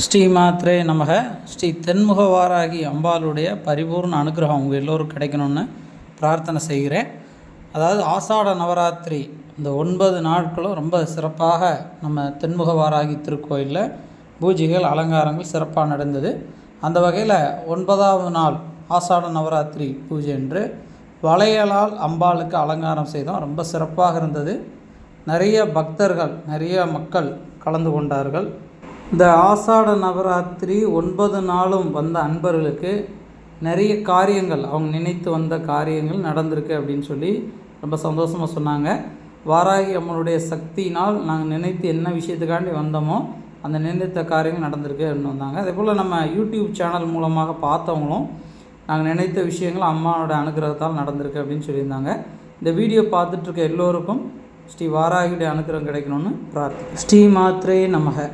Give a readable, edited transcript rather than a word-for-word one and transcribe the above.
ஸ்ரீ மாத்ரே நமக. ஸ்ரீ தென்முகவாராகி அம்பாளுடைய பரிபூர்ண அனுகிரகம் உங்கள் எல்லோரும் கிடைக்கணும்னு பிரார்த்தனை செய்கிறேன். அதாவது ஆஷாட நவராத்திரி இந்த 9 நாட்களும் ரொம்ப சிறப்பாக நம்ம தென்முகவாராகி திருக்கோயிலில் பூஜைகள் அலங்காரங்கள் சிறப்பாக நடந்தது. அந்த வகையில் 9ஆவது நாள் ஆஷாட நவராத்திரி பூஜை என்று வளையலால் அம்பாளுக்கு அலங்காரம் செய்தோம். ரொம்ப சிறப்பாக இருந்தது. நிறைய பக்தர்கள் நிறைய மக்கள் கலந்து கொண்டார்கள். இந்த ஆஷாட நவராத்திரி 9 நாளும் வந்த அன்பர்களுக்கு நிறைய காரியங்கள் அவங்க நினைத்து வந்த காரியங்கள் நடந்திருக்கு அப்படின்னு சொல்லி ரொம்ப சந்தோஷமாக சொன்னாங்க. வாராகி அம்மனுடைய சக்தியினால் நாங்கள் நினைத்து என்ன விஷயத்துக்காண்டி வந்தோமோ அந்த நினைத்த காரியங்கள் நடந்திருக்கு அப்படின்னு வந்தாங்க. அதே போல் நம்ம யூடியூப் சேனல் மூலமாக பார்த்தவங்களும் நாங்கள் நினைத்த விஷயங்கள் அம்மாவோட அனுகிரகத்தால் நடந்திருக்கு அப்படின்னு சொல்லியிருந்தாங்க. இந்த வீடியோ பார்த்துட்ருக்க எல்லோருக்கும் ஸ்ரீ வாராகியுடைய அனுகிரகம் கிடைக்கணும்னு பிரார்த்தனை. ஸ்ரீ மாத்ரே நமக.